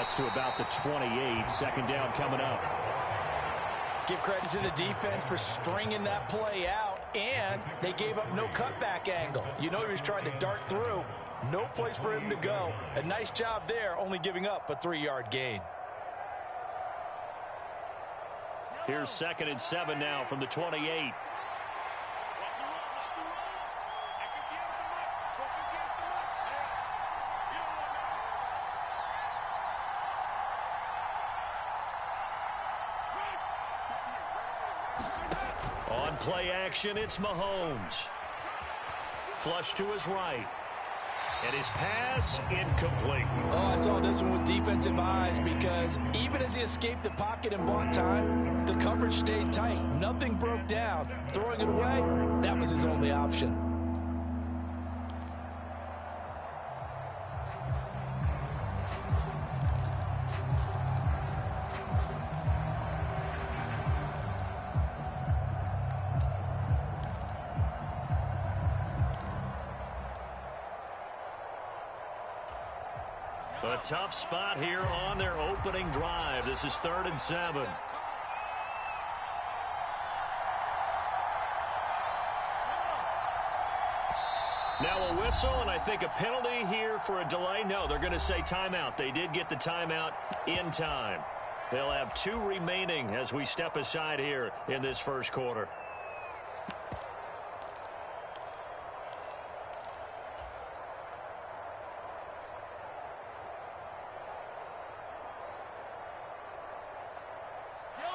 That's to about the 28. Second down coming up. Give credit to the defense for stringing that play out, and they gave up no cutback angle. You know he was trying to dart through. No place for him to go. A nice job there, only giving up a 3-yard gain. Here's 2nd and 7 now from the 28. On play action, it's Mahomes. Flush to his right. And his pass incomplete. Oh, I saw this one with defensive eyes because even as he escaped the pocket and bought time, the coverage stayed tight. Nothing broke down. Throwing it away, that was his only option. A tough spot here on their opening drive. This is 3rd and 7. Now a whistle, and I think a penalty here for a delay. No, they're going to say timeout. They did get the timeout in time. They'll have 2 remaining as we step aside here in this first quarter.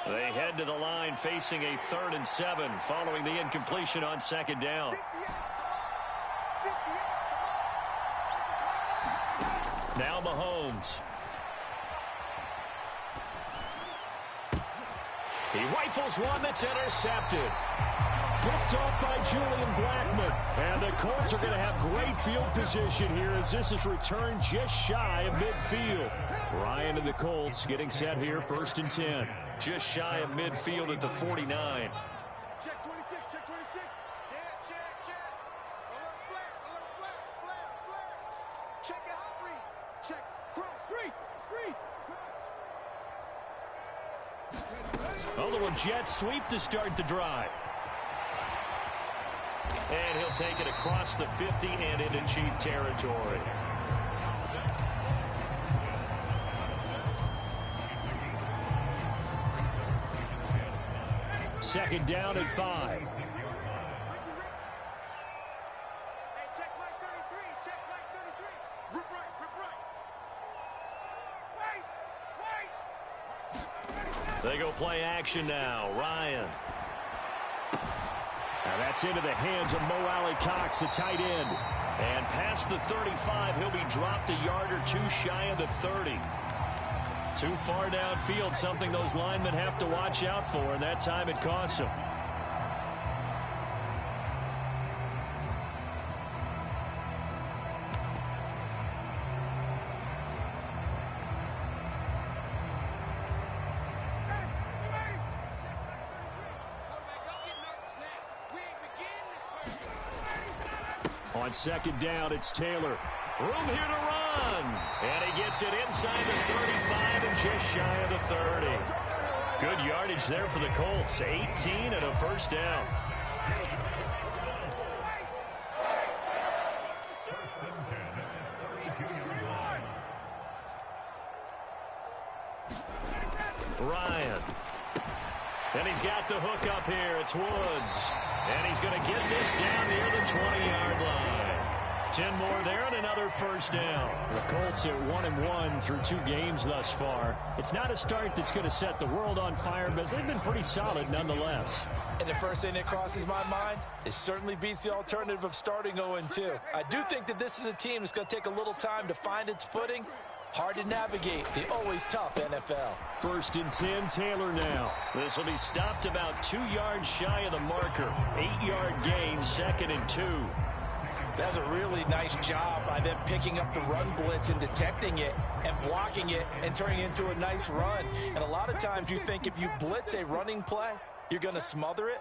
They head to the line facing a 3rd and 7 following the incompletion on 2nd down. Now Mahomes. He rifles one that's intercepted. Picked off by Julian Blackmon. And the Colts are going to have great field position here as this is returned just shy of midfield. Ryan and the Colts getting set here, 1st and 10. Just shy of midfield at the 49. Check 26, check 26. Check. Alert flat. Check your hot read. Check cross. Street. A little jet sweep to start the drive. And he'll take it across the 50 and into Chief territory. Second down and 5. Hey, check line 33. Check line 33. Rip right. They go play action now. Ryan. Now that's into the hands of Mo Alley-Cox, the tight end. And past the 35, he'll be dropped a yard or 2 shy of the 30. Too far downfield, something those linemen have to watch out for, and that time it costs them. On 2nd down, it's Taylor. Room here to run. And he gets it inside the 35 and just shy of the 30. Good yardage there for the Colts. 18 and a 1st down. Ryan. And he's got the hook up here. It's Woods. And he's going to get this down near the 20-yard line. 10 more there and another 1st down. The Colts are 1-1 through 2 games thus far. It's not a start that's going to set the world on fire, but they've been pretty solid nonetheless. And the first thing that crosses my mind, it certainly beats the alternative of starting 0-2. I do think that this is a team that's going to take a little time to find its footing. Hard to navigate the always tough NFL. 1st and 10, Taylor now. This will be stopped about 2 yards shy of the marker. 8-yard gain, 2nd and 2. That's a really nice job by them picking up the run blitz and detecting it and blocking it and turning it into a nice run. And a lot of times you think if you blitz a running play, you're going to smother it.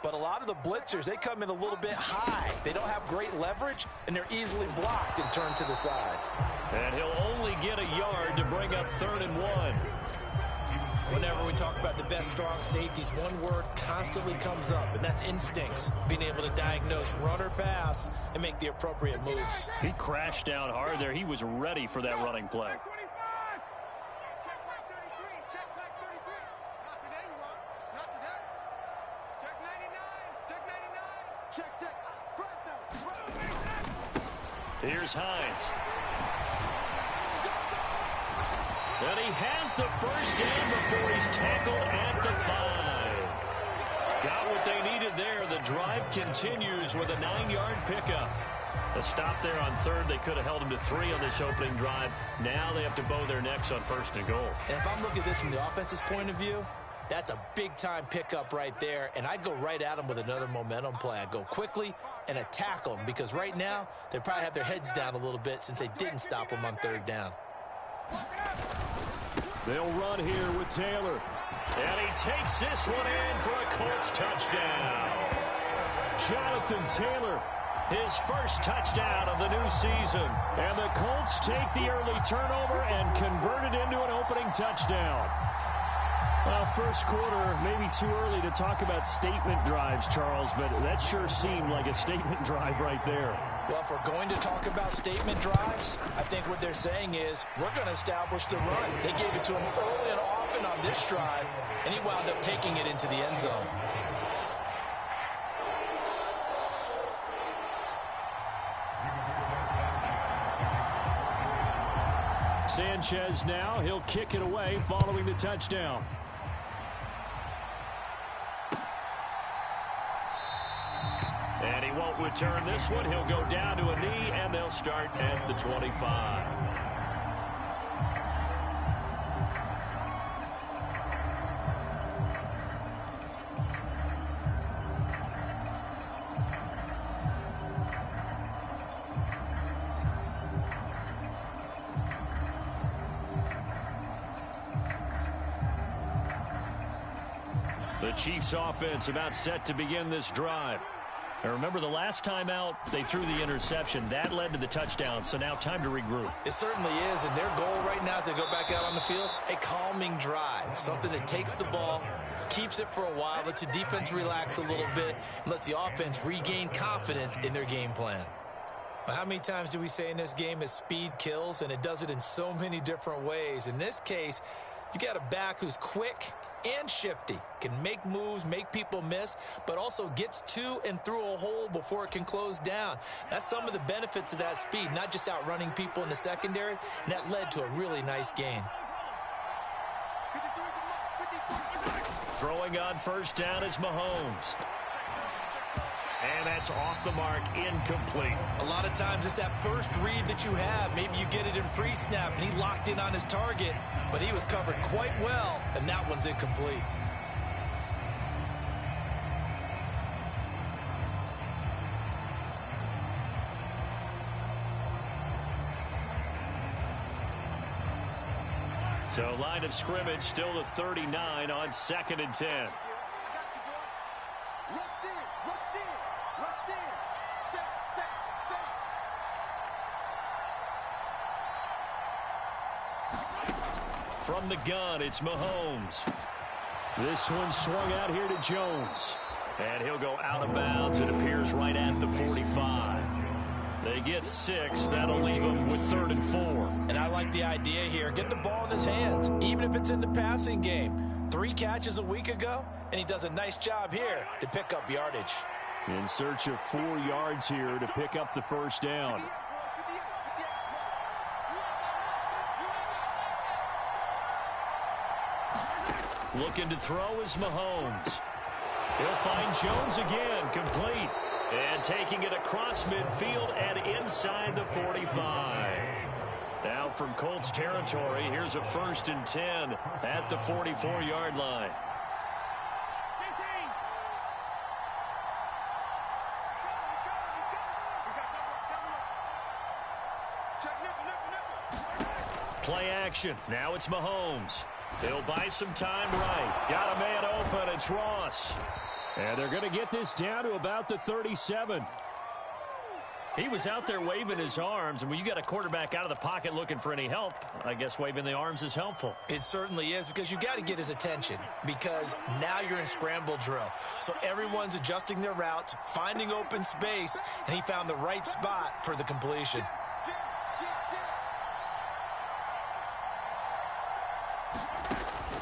But a lot of the blitzers, they come in a little bit high. They don't have great leverage, and they're easily blocked and turned to the side. And he'll only get a yard to bring up 3rd and 1. Whenever we talk about the best strong safeties, one word constantly comes up, and that's instincts. Being able to diagnose run or pass and make the appropriate moves. He crashed down hard there. He was ready for that running play. Check flag 33. Check flag 33. Not today, you are. Not today. Check 99. Check 99. Check. Fresno. Here's Hines. And he has the first down before he's tackled at the 5. Got what they needed there. The drive continues with a 9-yard pickup. A stop there on 3rd. They could have held him to 3 on this opening drive. Now they have to bow their necks on 1st and goal. And if I'm looking at this from the offense's point of view, that's a big-time pickup right there. And I go right at them with another momentum play. I go quickly and attack them because right now they probably have their heads down a little bit since they didn't stop them on 3rd down. They'll run here with Taylor. And he takes this one in for a Colts touchdown. Jonathan Taylor, his first touchdown of the new season. And the Colts take the early turnover and convert it into an opening touchdown. Well, first quarter, maybe too early to talk about statement drives, Charles, but that sure seemed like a statement drive right there. Well, if we're going to talk about statement drives, I think what they're saying is we're going to establish the run. They gave it to him early and often on this drive, and he wound up taking it into the end zone. Sanchez now, he'll kick it away following the touchdown. And he won't return this one. He'll go down to a knee, and they'll start at the 25. The Chiefs offense about set to begin this drive. And remember, the last time out, they threw the interception. That led to the touchdown, so now time to regroup. It certainly is, and their goal right now as they go back out on the field, a calming drive, something that takes the ball, keeps it for a while, lets the defense relax a little bit, and lets the offense regain confidence in their game plan. Well, how many times do we say in this game is speed kills, and it does it in so many different ways. In this case, you got a back who's quick and shifty, can make moves, make people miss, but also gets to and through a hole before it can close down. That's some of the benefits of that speed, not just outrunning people in the secondary, and that led to a really nice gain. Throwing on first down is Mahomes. And that's off the mark, incomplete. A lot of times it's that first read that you have. Maybe you get it in pre-snap, and he locked in on his target, but he was covered quite well, and that one's incomplete. So line of scrimmage still the 39 on 2nd and 10. From the gun, it's Mahomes. This one swung out here to Jones. And he'll go out of bounds. It appears right at the 45. They get 6. That'll leave them with 3rd and 4. And I like the idea here. Get the ball in his hands, even if it's in the passing game. 3 catches a week ago, and he does a nice job here to pick up yardage. In search of 4 yards here to pick up the first down. Looking to throw is Mahomes. He'll find Jones again, complete. And taking it across midfield and inside the 45. Now from Colts territory, here's a 1st and 10 at the 44-yard line. Play action. Now it's Mahomes. He'll buy some time right. Got a man open. It's Ross. And they're going to get this down to about the 37. He was out there waving his arms, and when you got a quarterback out of the pocket looking for any help, I guess waving the arms is helpful. It certainly is, because you got to get his attention, because now you're in scramble drill. So everyone's adjusting their routes, finding open space, and he found the right spot for the completion.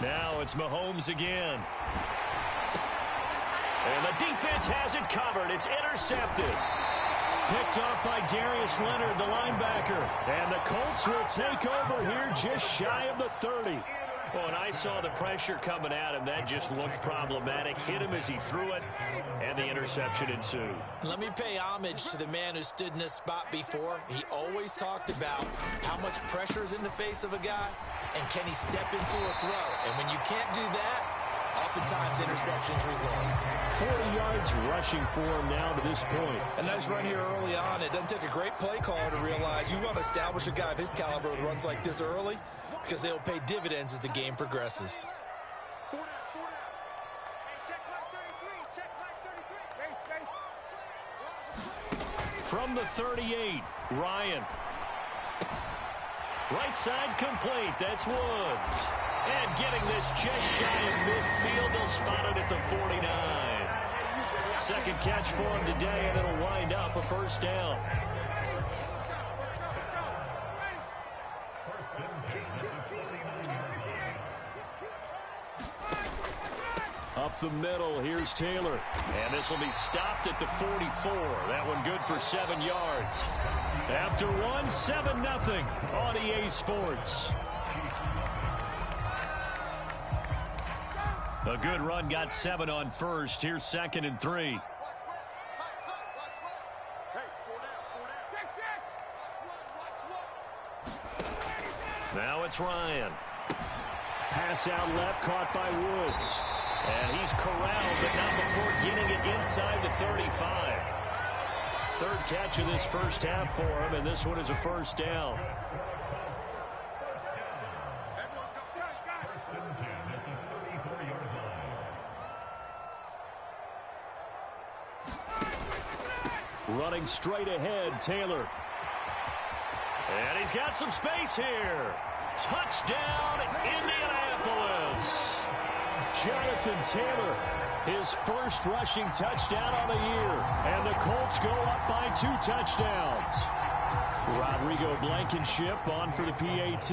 Now it's Mahomes again. And the defense has it covered. It's intercepted. Picked off by Darius Leonard, the linebacker. And the Colts will take over here just shy of the 30. Well, and I saw the pressure coming at him. That just looked problematic. Hit him as he threw it, and the interception ensued. Let me pay homage to the man who stood in this spot before. He always talked about how much pressure is in the face of a guy, and can he step into a throw. And when you can't do that, oftentimes interceptions result. 40 yards rushing for him now to this point. A nice run here early on. It doesn't take a great play caller to realize you want to establish a guy of his caliber with runs like this early, because they'll pay dividends as the game progresses. Four down. Hey, check like 33. Check like 33. Base. From the 38, Ryan. Right side complete. That's Woods. And getting this just shy of midfield, they'll spot it at the 49. Second catch for him today, and it'll wind up a first down. Up the middle, here's Taylor. And this will be stopped at the 44. That one good for 7 yards. After one, 7-0 on EA Sports. A good run, got 7 on first. Here's 2nd and 3. Hey, 4 down. Now it's Ryan. Pass out left, caught by Woods. And he's corralled, but not before getting it inside the 35. Third catch of this first half for him, and this one is a first down. Running straight ahead, Taylor. And he's got some space here. Touchdown, Indianapolis. Jonathan Taylor, his first rushing touchdown on the year. And the Colts go up by 2 touchdowns. Rodrigo Blankenship on for the PAT.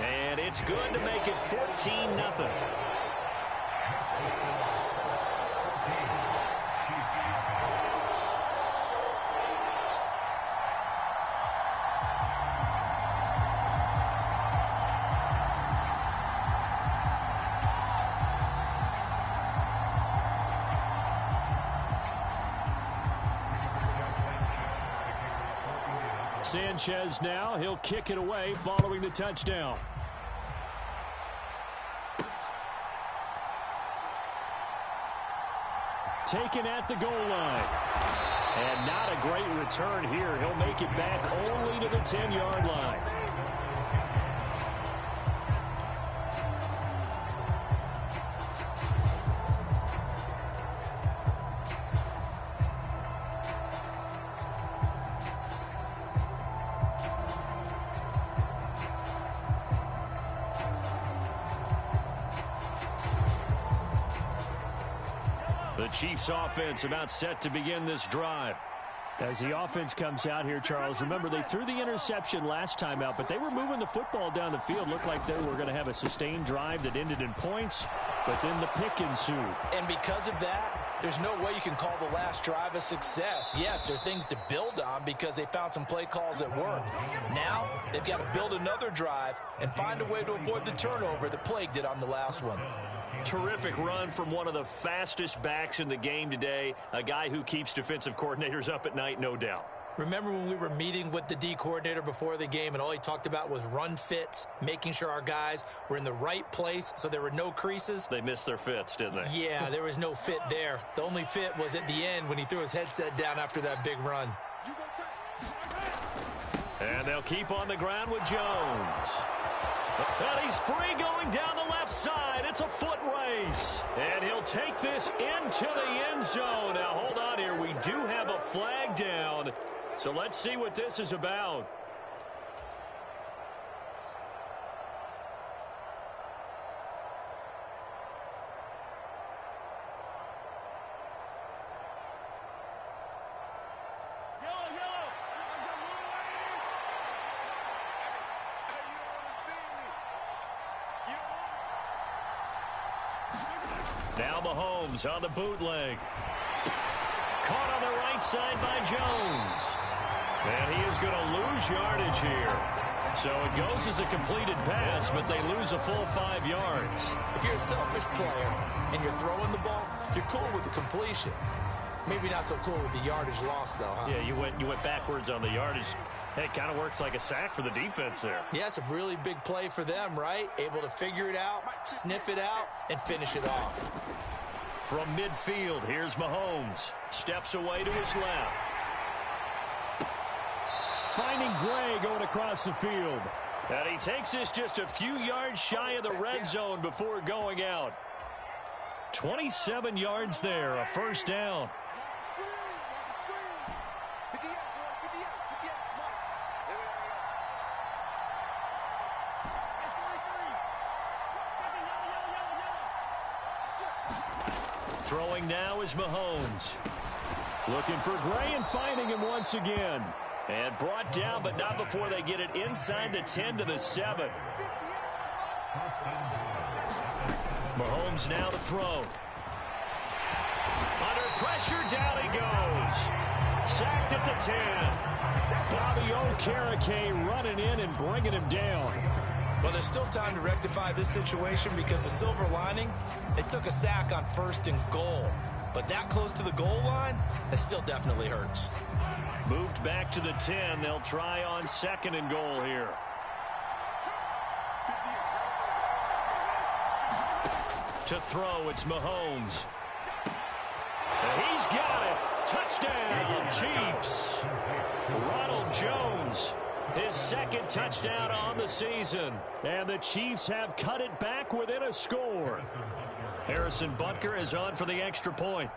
And it's good to make it 14-0. Sanchez now, he'll kick it away following the touchdown. Taken at the goal line. And not a great return here. He'll make it back only to the 10-yard line. The Chiefs offense about set to begin this drive. As the offense comes out here, Charles, remember they threw the interception last time out, but they were moving the football down the field. Looked like they were going to have a sustained drive that ended in points, but then the pick ensued. And because of that, there's no way you can call the last drive a success. Yes, there are things to build on because they found some play calls that work. Now, they've got to build another drive and find a way to avoid the turnover that plagued it on the last one. Terrific run from one of the fastest backs in the game today, a guy who keeps defensive coordinators up at night, no doubt. Remember when we were meeting with the D coordinator before the game and all he talked about was run fits, making sure our guys were in the right place so there were no creases? They missed their fits, didn't they? Yeah, there was no fit there. The only fit was at the end when he threw his headset down after that big run. And they'll keep on the ground with Jones. And he's free going down the left left side. It's a foot race. And he'll take this into the end zone. Now, hold on here. We do have a flag down. So let's see what this is about. Now Mahomes on the bootleg. Caught on the right side by Jones. And he is going to lose yardage here. So it goes as a completed pass, but they lose a full 5 yards. If you're a selfish player and you're throwing the ball, you're cool with the completion. Maybe not so cool with the yardage loss, though, huh? Yeah, you went backwards on the yardage. Hey, it kind of works like a sack for the defense there. Yeah, it's a really big play for them, right? Able to figure it out, sniff it out, and finish it off. From midfield, here's Mahomes. Steps away to his left. Finding Gray going across the field. And he takes this just a few yards shy of the red zone before going out. 27 yards there, a first down. Throwing now is Mahomes. Looking for Gray and finding him once again. And brought down, but not before they get it inside the 10 to the 7. Mahomes now to throw. Under pressure, down he goes. Sacked at the 10. Bobby Okereke running in and bringing him down. Well, there's still time to rectify this situation because the silver lining, they took a sack on 1st and goal. But that close to the goal line, it still definitely hurts. Moved back to the 10. They'll try on 2nd and goal here. To throw, it's Mahomes. And he's got it. Touchdown, Chiefs. Ronald Jones, his 2nd touchdown on the season. And the Chiefs have cut it back within a score. Harrison Butker is on for the extra point.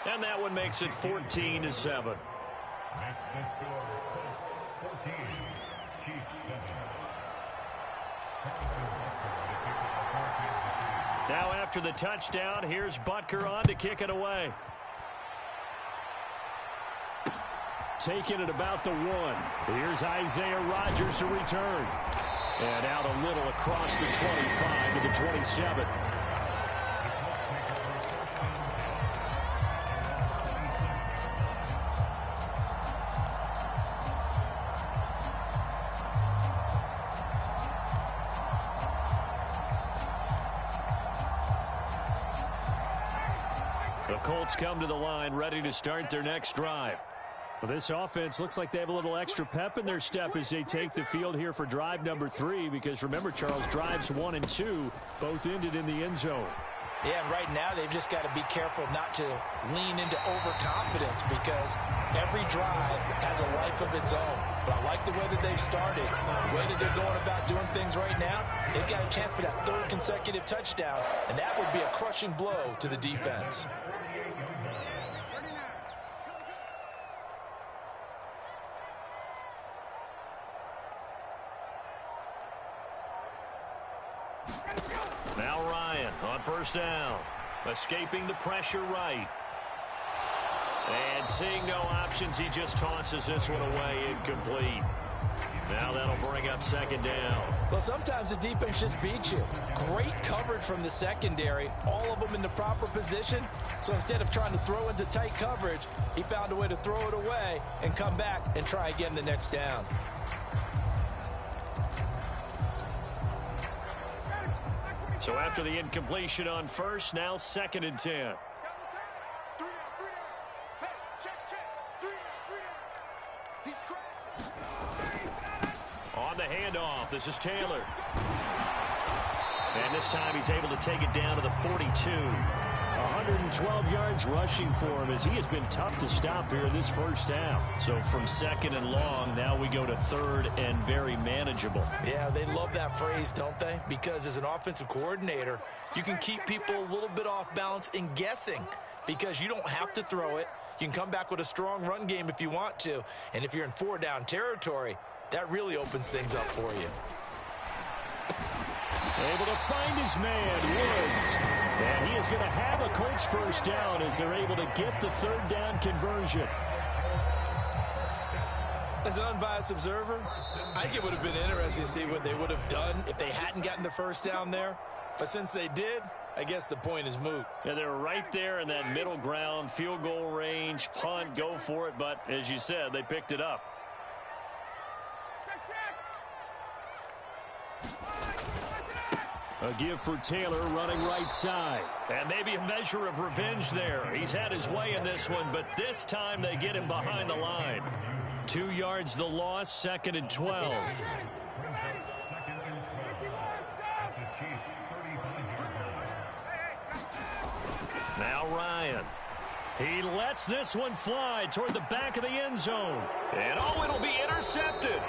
And that one makes it 14 to 7. Now after the touchdown, here's Butker on to kick it away. Taking it about the 1. Here's Isaiah Rodgers to return. And out a little across the 25 to the 27. The Colts come to the line ready to start their next drive. Well, this offense looks like they have a little extra pep in their step as they take the field here for drive number 3, because remember, Charles, drives 1 and 2 both ended in the end zone. Yeah, and right now they've just got to be careful not to lean into overconfidence because every drive has a life of its own. But I like the way that they've started, the way that they're going about doing things right now. They've got a chance for that 3rd consecutive touchdown, and that would be a crushing blow to the defense. Now Ryan on 1st down. Escaping the pressure right. And seeing no options, he just tosses this one away incomplete. Now that'll bring up 2nd down. Well, sometimes the defense just beats you. Great coverage from the secondary. All of them in the proper position. So instead of trying to throw into tight coverage, he found a way to throw it away and come back and try again the next down. So after the incompletion on 1st, now 2nd and 10. On the handoff, this is Taylor. And this time he's able to take it down to the 42. 112 yards rushing for him as he has been tough to stop here in this first half. So from second and long, now we go to third and very manageable. Yeah, they love that phrase, don't they? Because as an offensive coordinator, you can keep people a little bit off balance and guessing because you don't have to throw it. You can come back with a strong run game if you want to. And if you're in 4-down territory, that really opens things up for you. Able to find his man, Woods. And he is going to have a Colts first down as they're able to get the third down conversion. As an unbiased observer, I think it would have been interesting to see what they would have done if they hadn't gotten the first down there. But since they did, I guess the point is moot. Yeah, they were right there in that middle ground, field goal range, punt, go for it. But as you said, they picked it up. A give for Taylor running right side. And maybe a measure of revenge there. He's had his way in this one, but this time they get him behind the line. 2 yards the loss, second and 12. Now Ryan. He lets this one fly toward the back of the end zone. And oh, it'll be intercepted.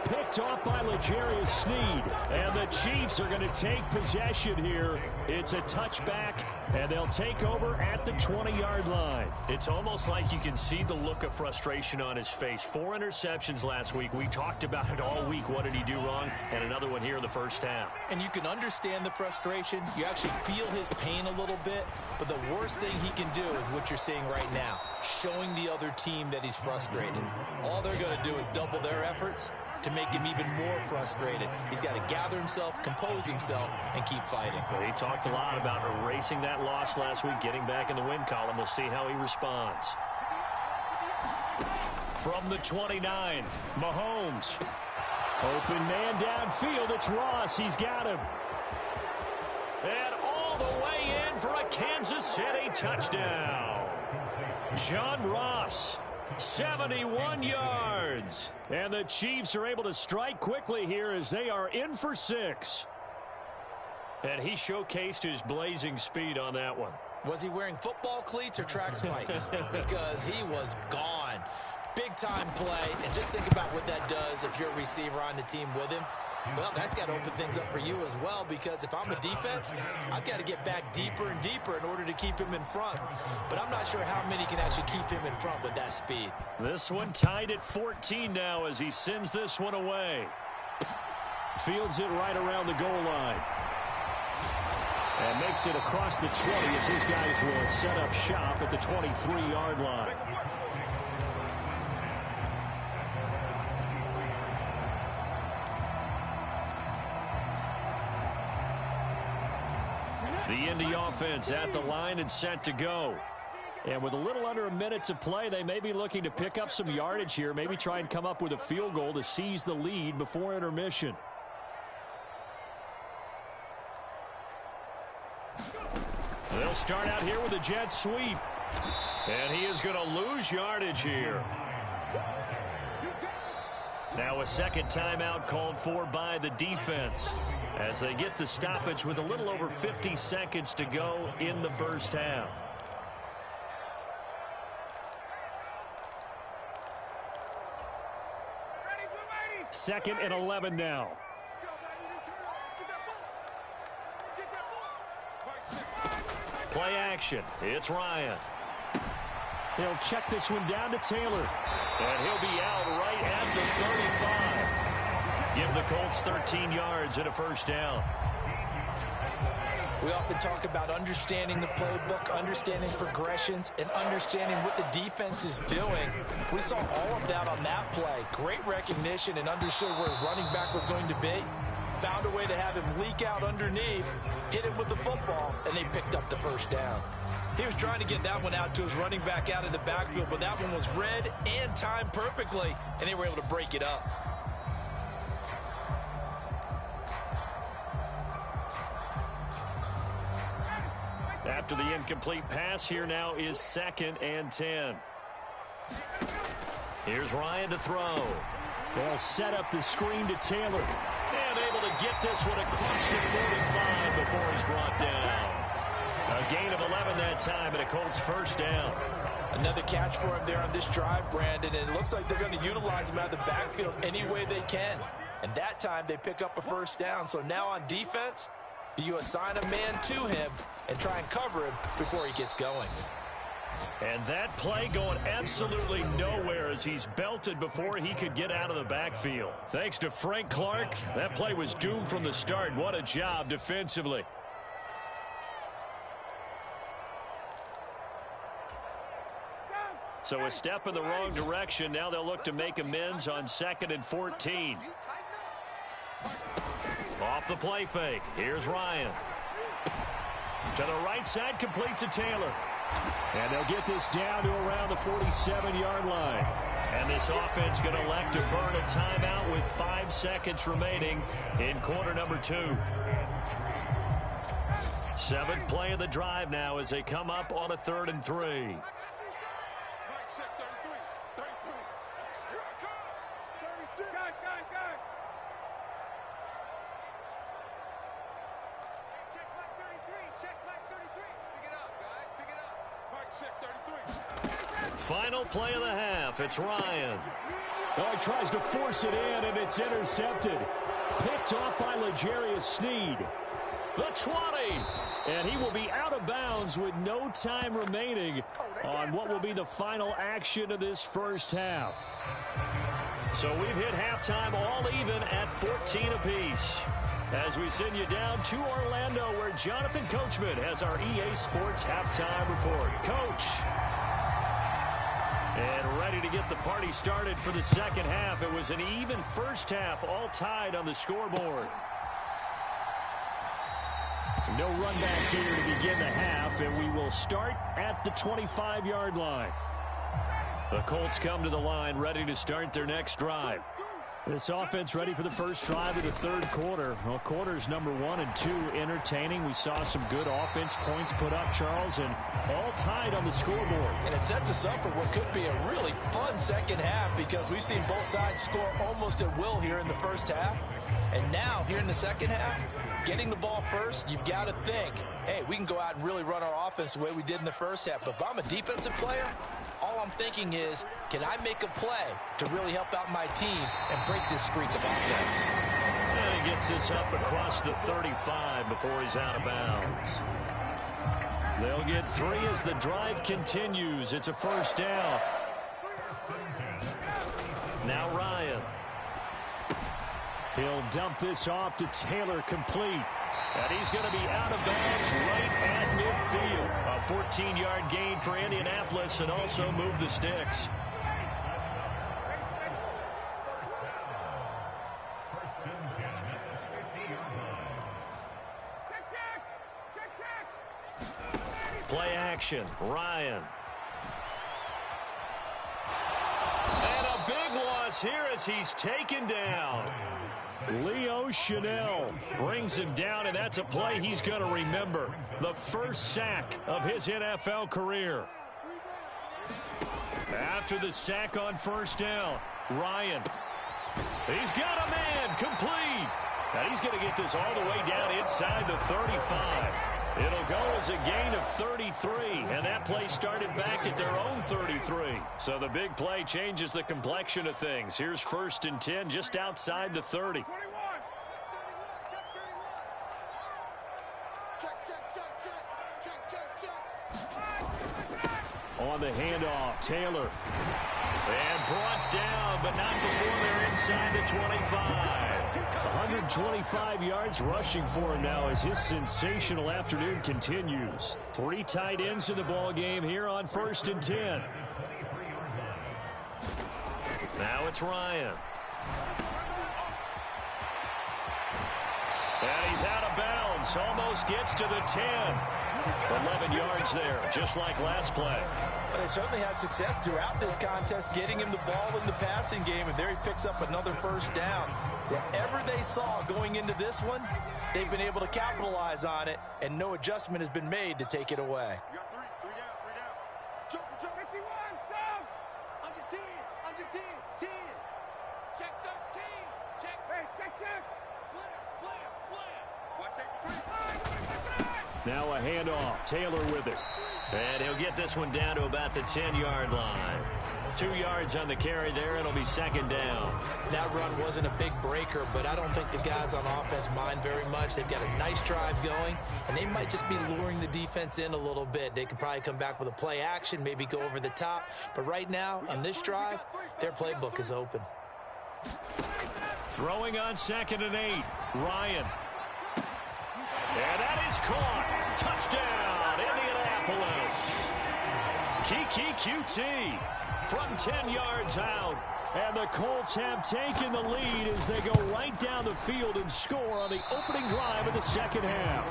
Picked off by L'Jarius Sneed. And the Chiefs are going to take possession here. It's a touchback, and they'll take over at the 20-yard line. It's almost like you can see the look of frustration on his face. 4 interceptions last week. We talked about it all week. What did he do wrong? And another one here in the first half. And you can understand the frustration. You actually feel his pain a little bit. But the worst thing he can do is what you're seeing right now, showing the other team that he's frustrated. All they're going to do is double their efforts to make him even more frustrated. He's got to gather himself, compose himself, and keep fighting. Well, he talked a lot about erasing that loss last week, getting back in the win column. We'll see how he responds. From the 29, Mahomes. Open man downfield. It's Ross. He's got him. And all the way in for a Kansas City touchdown. John Ross. 71 yards. And the Chiefs are able to strike quickly here as they are in for 6. And he showcased his blazing speed on that one. Was he wearing football cleats or track spikes? Because he was gone. Big time play. And just think about what that does if you're a receiver on the team with him. Well, that's got to open things up for you as well, because if I'm a defense, I've got to get back deeper and deeper in order to keep him in front. But I'm not sure how many can actually keep him in front with that speed. This one tied at 14 now as he sends this one away. Fields it right around the goal line. And makes it across the 20 as his guys will set up shop at the 23-yard line. The Indy offense at the line and set to go. And with a little under a minute to play, they may be looking to pick up some yardage here, maybe try and come up with a field goal to seize the lead before intermission. They'll start out here with a jet sweep. And he is going to lose yardage here. Now a second timeout called for by the defense as they get the stoppage with a little over 50 seconds to go in the first half. Second and 11 now. Play action. It's Ryan. He'll check this one down to Taylor. And he'll be out right at the 35. Give the Colts 13 yards and a first down. We often talk about understanding the playbook, understanding progressions, and understanding what the defense is doing. We saw all of that on that play. Great recognition and understood where his running back was going to be. Found a way to have him leak out underneath, hit him with the football, and they picked up the first down. He was trying to get that one out to his running back out of the backfield, but that one was read and timed perfectly, and they were able to break it up. After the incomplete pass, here now is second and 10. Here's Ryan to throw. They'll set up the screen to Taylor. And able to get this one across the 45 before he's brought down. A gain of 11 that time, and a Colts first down. Another catch for him there on this drive, Brandon, and it looks like they're going to utilize him out of the backfield any way they can. And that time they pick up a first down. So now on defense, do you assign a man to him and try and cover him before he gets going? And that play going absolutely nowhere as he's belted before he could get out of the backfield. Thanks to Frank Clark, that play was doomed from the start. What a job defensively. So a step in the wrong direction. Now they'll look to make amends on 2nd and 14. Off the play fake. Here's Ryan. To the right side, complete to Taylor. And they'll get this down to around the 47-yard line. And this offense going to elect to burn a timeout with 5 seconds remaining in quarter number 2. 7th play of the drive now as they come up on a 3rd and 3. Final play of the half. It's Ryan. Oh, he tries to force it in, and it's intercepted. Picked off by L'Jarius Sneed. The 20. And he will be out of bounds with no time remaining on what will be the final action of this first half. So we've hit halftime all even at 14 apiece. As we send you down to Orlando, where Jonathan Coachman has our EA Sports halftime report. Coach. And ready to get the party started for the second half. It was an even first half, all tied on the scoreboard. No run back here to begin the half, and we will start at the 25-yard line. The Colts come to the line, ready to start their next drive. This offense ready for the first drive of the third quarter. Well, quarters number 1 and 2 entertaining. We saw some good offense points put up, Charles, and all tied on the scoreboard. And it sets us up for what could be a really fun second half because we've seen both sides score almost at will here in the first half. And now, here in the second half, getting the ball first, you've got to think, hey, we can go out and really run our offense the way we did in the first half. But if I'm a defensive player, all I'm thinking is, can I make a play to really help out my team and break this streak of offense? And he gets this up across the 35 before he's out of bounds. They'll get 3 as the drive continues. It's a first down. Now Ryan. He'll dump this off to Taylor, complete. And he's going to be out of bounds right at midfield. A 14-yard gain for Indianapolis and also move the sticks. Play action. Ryan. And a big loss here as he's taken down. Leo Chanel brings him down, and that's a play he's going to remember. The first sack of his NFL career. After the sack on first down, Ryan. He's got a man, complete. Now he's going to get this all the way down inside the 35. It'll go as a gain of 33, and that play started back at their own 33. So the big play changes the complexion of things. Here's 1st and 10 just outside the 30. On the handoff, Taylor. And brought down, but not before they're inside the 25. 125 yards rushing for him now as his sensational afternoon continues. 3 tight ends in the ball game here on 1st and 10. Now it's Ryan. And he's out of bounds. Almost gets to the 10. 11 yards there, just like last play. Well, they certainly had success throughout this contest, getting him the ball in the passing game, and there he picks up another first down. Whatever they saw going into this one, they've been able to capitalize on it, and no adjustment has been made to take it away. You got 3 down. Jump, 51, Sam. Under 10, under 10, 10. Check 13, check. Hey, check. Slam. Now a handoff. Taylor with it. And he'll get this one down to about the 10-yard line. 2 yards on the carry there. It'll be second down. That run wasn't a big breaker, but I don't think the guys on offense mind very much. They've got a nice drive going, and they might just be luring the defense in a little bit. They could probably come back with a play action, maybe go over the top. But right now, on this drive, their playbook is open. Throwing on 2nd and 8. Ryan. And that is caught. Touchdown, Indianapolis. Kiki QT from 10 yards out. And the Colts have taken the lead as they go right down the field and score on the opening drive of the second half.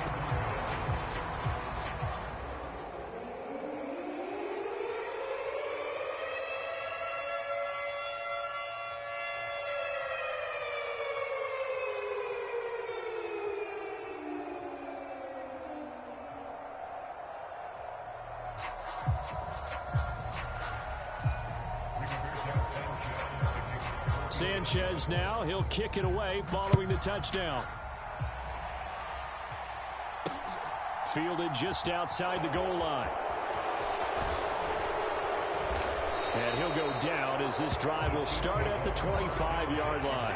Sanchez now, he'll kick it away following the touchdown. Fielded just outside the goal line. And he'll go down as this drive will start at the 25-yard line.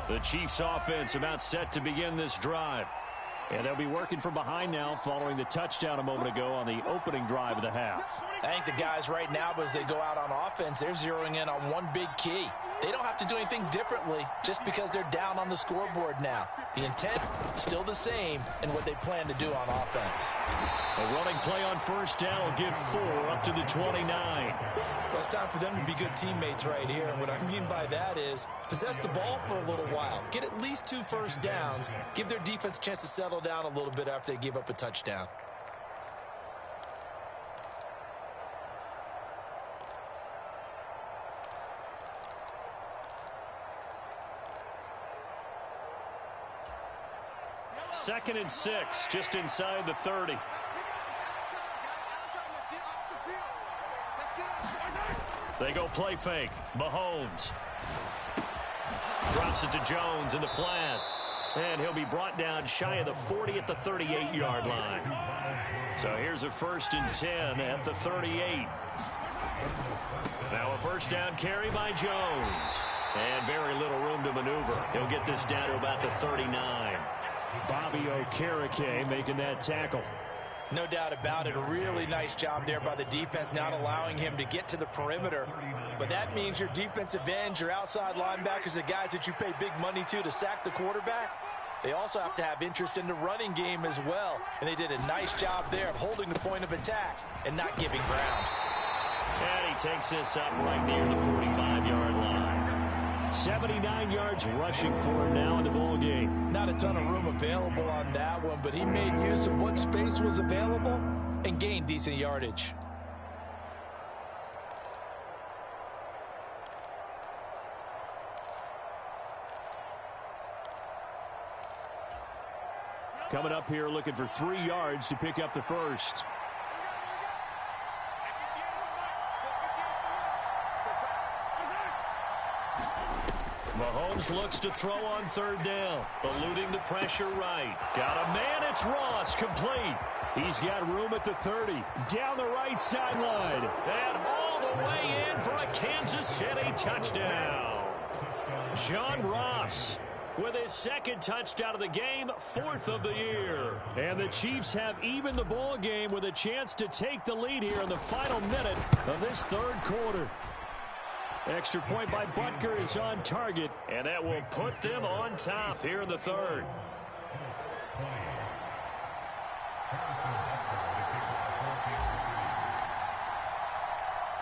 The Chiefs offense about set to begin this drive. And they'll be working from behind now following the touchdown a moment ago on the opening drive of the half. I think the guys right now, as they go out on offense, they're zeroing in on one big key. They don't have to do anything differently just because they're down on the scoreboard now. The intent still the same in what they plan to do on offense. A running play on first down will give 4 up to the 29. Well, it's time for them to be good teammates right here. And what I mean by that is possess the ball for a little while. Get at least 2 first downs. Give their defense a chance to settle down a little bit after they give up a touchdown. Second and 6, just inside the 30. They go play fake. Mahomes drops it to Jones in the flat. And he'll be brought down shy of the 40 at the 38-yard line. So here's a 1st and 10 at the 38. Now a first down carry by Jones. And very little room to maneuver. He'll get this down to about the 39. Bobby Okereke making that tackle. No doubt about it. A really nice job there by the defense, not allowing him to get to the perimeter. But that means your defensive ends, your outside linebackers, the guys that you pay big money to sack the quarterback, they also have to have interest in the running game as well. And they did a nice job there of holding the point of attack and not giving ground. And he takes this up right near the 45-yard line. 79 yards rushing for him now in the ball game. Not a ton of room available on that one, but he made use of what space was available and gained decent yardage. Coming up here looking for 3 yards to pick up the first. Mahomes looks to throw on 3rd down. Eluding the pressure right. Got a man. It's Ross. Complete. He's got room at the 30. Down the right sideline. And all the way in for a Kansas City touchdown. John Ross with his 2nd touchdown of the game, 4th of the year. And the Chiefs have evened the ball game with a chance to take the lead here in the final minute of this 3rd quarter. Extra point by Butker is on target, and that will put them on top here in the 3rd.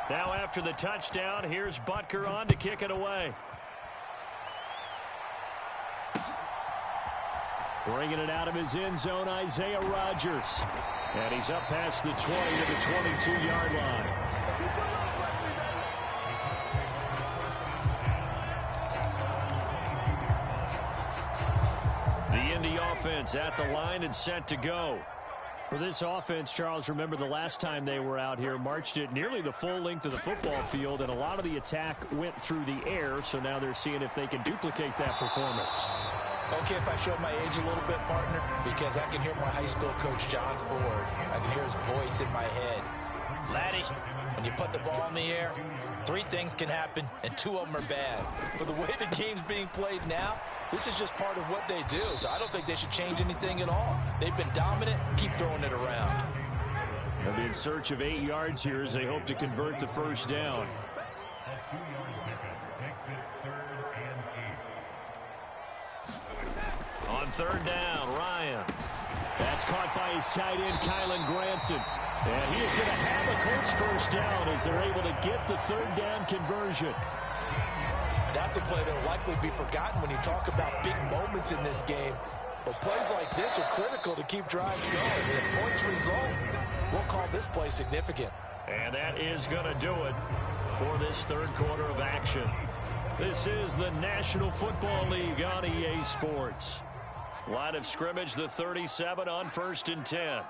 Now after the touchdown, here's Butker on to kick it away. Bringing it out of his end zone, Isaiah Rodgers. And he's up past the 20 to the 22-yard line. The Indy offense at the line and set to go. For this offense, Charles, remember the last time they were out here, marched it nearly the full length of the football field, and a lot of the attack went through the air, so now they're seeing if they can duplicate that performance. Okay, if I show my age a little bit, partner, because I can hear my high school coach, John Ford. I can hear his voice in my head. Laddie, when you put the ball in the air, 3 things can happen, and 2 of them are bad. For the way the game's being played now, this is just part of what they do, so I don't think they should change anything at all. They've been dominant. Keep throwing it around. They'll be in search of 8 yards here as they hope to convert the first down. On third down, Ryan. That's caught by his tight end, Kylan Granson. And he is going to have a Colts first down as they're able to get the third down conversion. That's a play that will likely be forgotten when you talk about big moments in this game. But plays like this are critical to keep drives going. And if points result, we'll call this play significant. And that is going to do it for this third quarter of action. This is the National Football League on EA Sports. Line of scrimmage, the 37 on 1st and 10.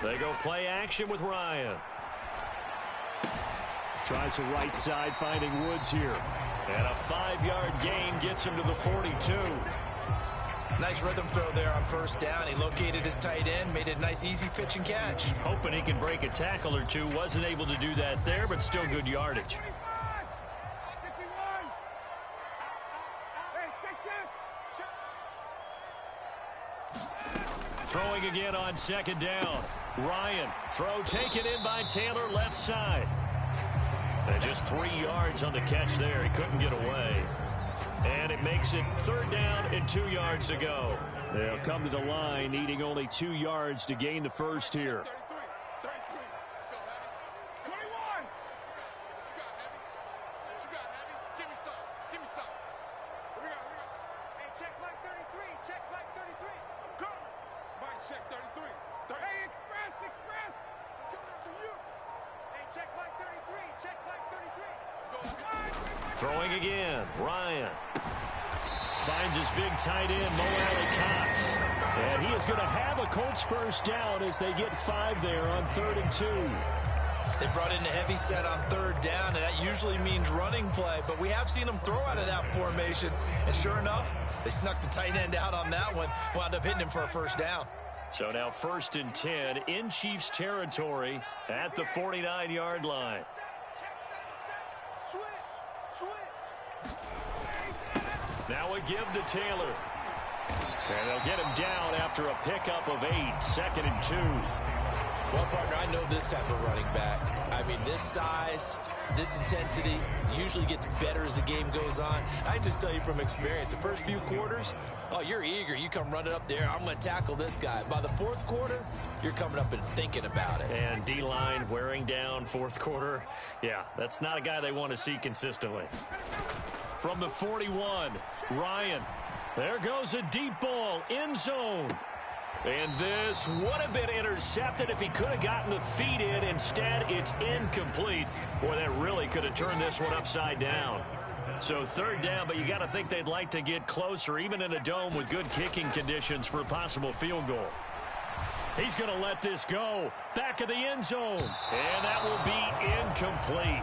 They go play action with Ryan. Tries the right side, finding Woods here. And a 5-yard gain gets him to the 42. Nice rhythm throw there on first down. He located his tight end, made it a nice, easy pitch and catch. Hoping he can break a tackle or two. Wasn't able to do that there, but still good yardage. Throwing again on second down. Ryan, throw taken in by Taylor, left side. And just 3 yards on the catch there. He couldn't get away. And it makes it third down and 2 yards to go. They'll come to the line, needing only 2 yards to gain the first here. 33. Let's go, Heavy. 21. What you got, Heavy? What you got, Heavy? Give me some. Give me some. What we got? Hey, check Mike 33. Check Mike 33. I'm coming. Mike, check 33. Hey, Express. I'm coming after you. Hey, check Mike 33. Check Mike 33. Let's go. Throwing again. Ryan finds his big tight end, Mo Alley-Cox. And he is going to have a Colts first down as they get 5 there on 3rd and 2. They brought in a heavy set on third down, and that usually means running play, but we have seen them throw out of that formation. And sure enough, they snuck the tight end out on that one, wound up hitting him for a first down. So now 1st and 10 in Chiefs territory at the 49-yard line. Now a give to Taylor. And they'll get him down after a pickup of 8, 2nd and 2. Well, partner, I know this type of running back. I mean, this size, this intensity usually gets better as the game goes on. I just tell you from experience, the first few quarters, oh, you're eager. You come running up there, I'm going to tackle this guy. By the 4th quarter, you're coming up and thinking about it. And D-line wearing down 4th quarter. Yeah, that's not a guy they want to see consistently. From the 41, Ryan. There goes a deep ball, end zone. And this would have been intercepted if he could have gotten the feet in. Instead, it's incomplete. Boy, that really could have turned this one upside down. So 3rd down, but you got to think they'd like to get closer, even in a dome with good kicking conditions for a possible field goal. He's going to let this go. Back of the end zone. And that will be incomplete.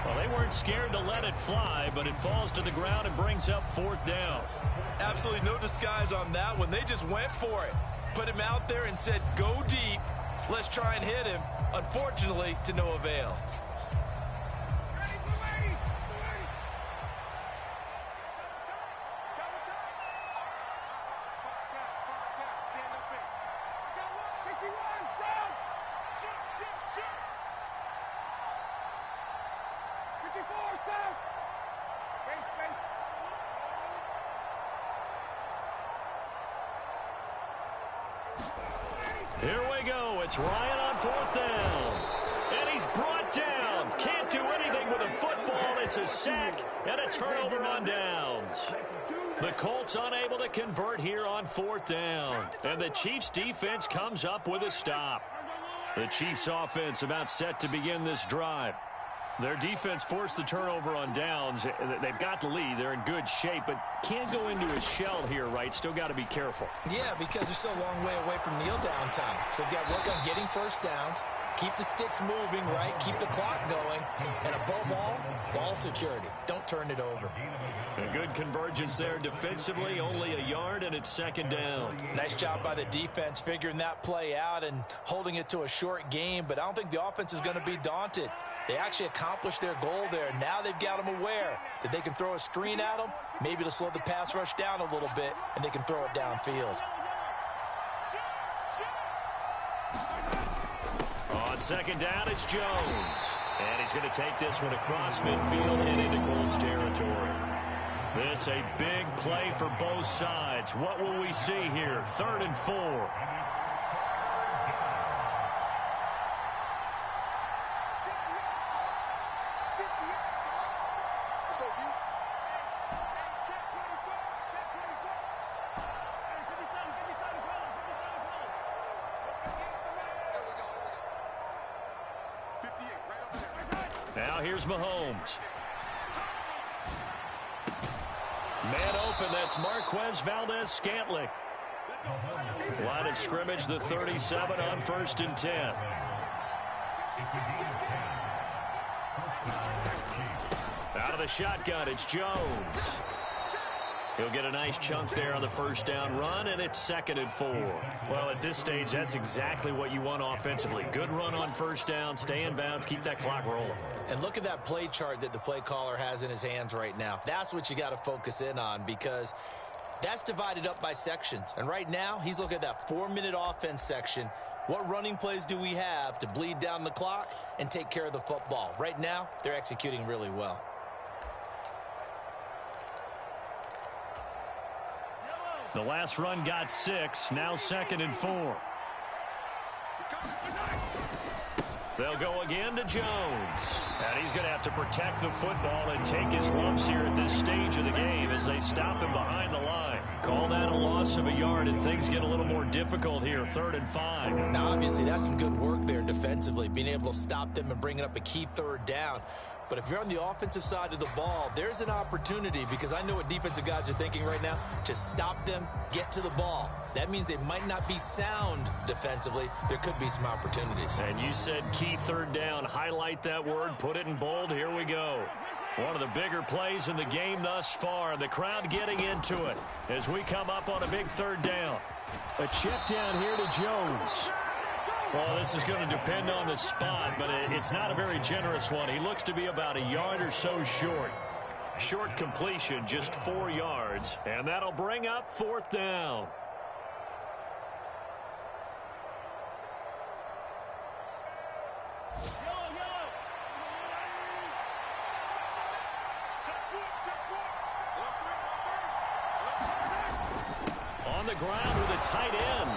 Well, they weren't scared to let it fly, but it falls to the ground and brings up 4th down. Absolutely no disguise on that one. They just went for it. Put him out there and said, go deep. Let's try and hit him. Unfortunately, to no avail. Here we go. It's Ryan on 4th down. And he's brought down. Can't do anything with a football. It's a sack and a turnover on downs. The Colts unable to convert here on 4th down. And the Chiefs defense comes up with a stop. The Chiefs offense about set to begin this drive. Their defense forced the turnover on downs. They've got the lead. They're in good shape, but can't go into a shell here, right? Still got to be careful. Yeah, because they're still a long way away from kneel down time. So they've got to work on getting first downs, keep the sticks moving, right? Keep the clock going. And above all, ball security. Don't turn it over. A good convergence there defensively. Only a yard, and it's second down. Nice job by the defense figuring that play out and holding it to a short game. But I don't think the offense is going to be daunted. They actually accomplished their goal there. Now they've got them aware that they can throw a screen at them, maybe to slow the pass rush down a little bit, and they can throw it downfield. On second down, it's Jones. And he's going to take this one across midfield and into Colts territory. This a big play for both sides. What will we see here? 3rd and 4. Now here's Mahomes. Man open, that's Marquez Valdez-Scantling. Line of scrimmage, the 37 on 1st and 10. Out of the shotgun, it's Jones. He'll get a nice chunk there on the first down run, and it's 2nd and 4. Well, at this stage, that's exactly what you want offensively. Good run on first down, stay in bounds, keep that clock rolling. And look at that play chart that the play caller has in his hands right now. That's what you got to focus in on, because that's divided up by sections. And right now, he's looking at that 4-minute offense section. What running plays do we have to bleed down the clock and take care of the football? Right now, they're executing really well. The last run got 6, now 2nd and 4. They'll go again to Jones. And he's going to have to protect the football and take his lumps here at this stage of the game as they stop him behind the line. Call that a loss of a yard, and things get a little more difficult here, 3rd and 5. Now, obviously, that's some good work there defensively, being able to stop them and bringing up a key 3rd down. But if you're on the offensive side of the ball, there's an opportunity, because I know what defensive guys are thinking right now, to stop them, get to the ball. That means they might not be sound defensively. There could be some opportunities. And you said key 3rd down. Highlight that word, put it in bold. Here we go. One of the bigger plays in the game thus far. The crowd getting into it as we come up on a big 3rd down. A check down here to Jones. Well, this is going to depend on the spot, but it's not a very generous one. He looks to be about a yard or so short. Short completion, just 4 yards, and that'll bring up 4th down. On the ground with a tight end.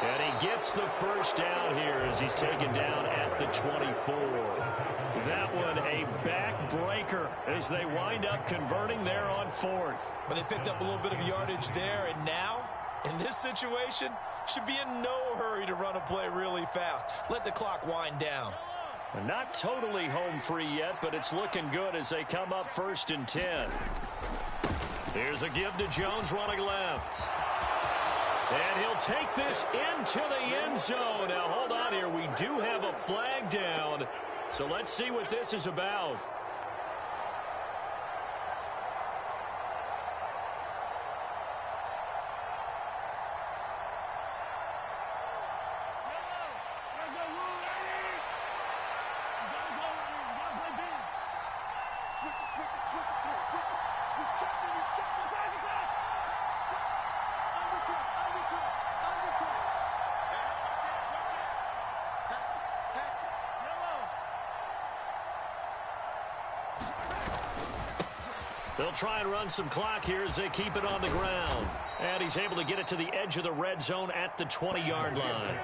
And he gets the first down here as he's taken down at the 24. That one a backbreaker as they wind up converting there on 4th. But they picked up a little bit of yardage there, and now, in this situation, should be in no hurry to run a play really fast. Let the clock wind down. Not totally home free yet, but it's looking good as they come up 1st and 10. Here's a give to Jones running left. And he'll take this into the end zone. Now, hold on here. We do have a flag down. So let's see what this is about. They'll try and run some clock here as they keep it on the ground. And he's able to get it to the edge of the red zone at the 20-yard line.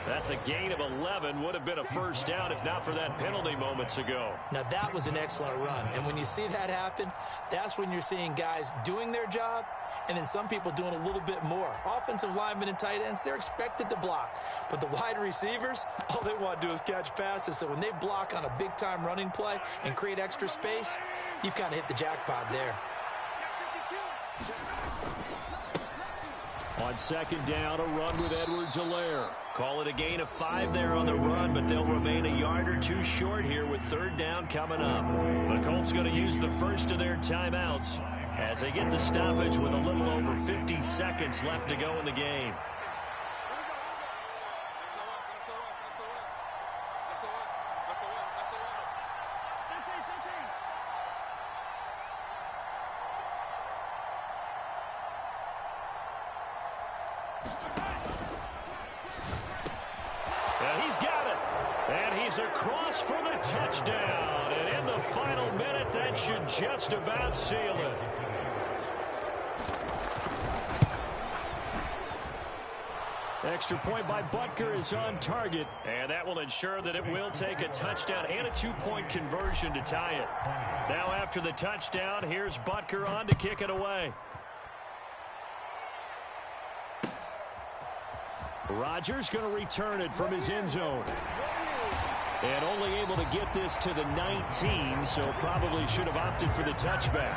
That's a gain of 11. Would have been a first down if not for that penalty moments ago. Now, that was an excellent run. And when you see that happen, that's when you're seeing guys doing their job and then some people doing a little bit more. Offensive linemen and tight ends, they're expected to block. But the wide receivers, all they want to do is catch passes. So when they block on a big-time running play and create extra space, you've kind of hit the jackpot there. On second down, a run with Edwards-Helaire. Call it a gain of 5 there on the run, but they'll remain a yard or two short here with third down coming up. The Colts going to use the first of their timeouts as they get the stoppage with a little over 50 seconds left to go in the game. He's got it. And he's across for the touchdown. And in the final minute, that should just about seal it. Extra point by Butker is on target. And that will ensure that it will take a touchdown and a two-point conversion to tie it. Now after the touchdown, here's Butker on to kick it away. Rodgers going to return it from his end zone. And only able to get this to the 19, so probably should have opted for the touchback.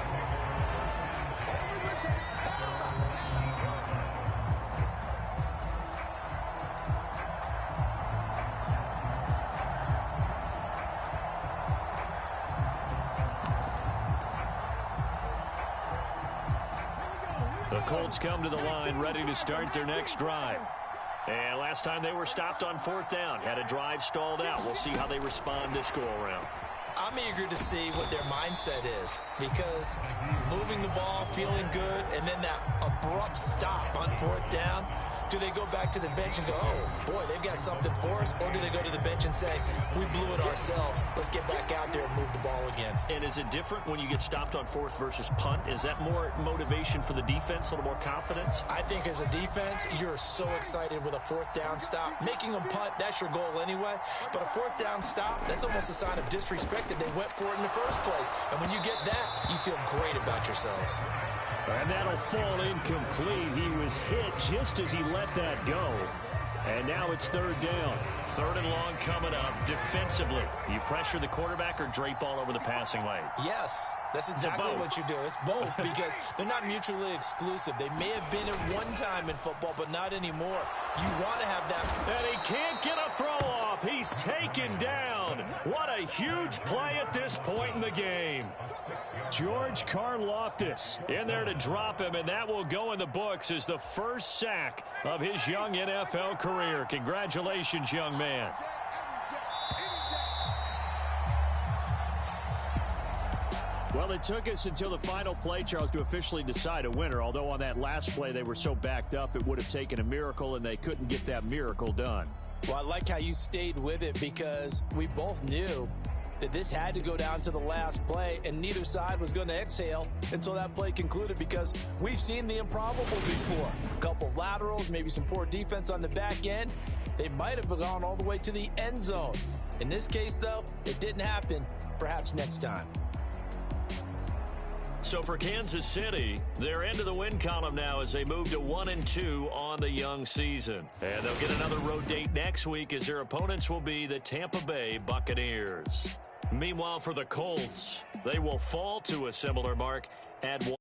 The Colts come to the line ready to start their next drive. And last time they were stopped on fourth down, had a drive stalled out. We'll see how they respond this go-around. I'm eager to see what their mindset is because moving the ball, feeling good, and then that abrupt stop on fourth down, do they go back to the bench and go, oh, boy, they've got something for us? Or do they go to the bench and say, we blew it ourselves. Let's get back out there and move the ball again. And is it different when you get stopped on fourth versus punt? Is that more motivation for the defense, a little more confidence? I think as a defense, you're so excited with a fourth down stop. Making them punt, that's your goal anyway. But a fourth down stop, that's almost a sign of disrespect that they went for it in the first place. And when you get that, you feel great about yourselves. And that'll fall incomplete. He was hit just as he let that go. And now it's third down. Third and long coming up. Defensively, you pressure the quarterback or drape all over the passing lane? Yes, that's exactly what you do. It's both because they're not mutually exclusive. They may have been at one time in football, but not anymore. You want to have that. And he can't get a throw off. He's taken down. What a huge play at this point in the game. George Karlaftis in there to drop him, and that will go in the books as the first sack of his young NFL career. Congratulations, young man. Well, it took us until the final play, Charles, to officially decide a winner, although on that last play they were so backed up it would have taken a miracle, and they couldn't get that miracle done. Well, I like how you stayed with it because we both knew that this had to go down to the last play, and neither side was going to exhale until that play concluded because we've seen the improbable before. A couple of laterals, maybe some poor defense on the back end. They might have gone all the way to the end zone. In this case, though, it didn't happen. Perhaps next time. So for Kansas City, they're into the win column now as they move to 1-2 on the young season. And they'll get another road date next week as their opponents will be the Tampa Bay Buccaneers. Meanwhile, for the Colts, they will fall to a similar mark at 1.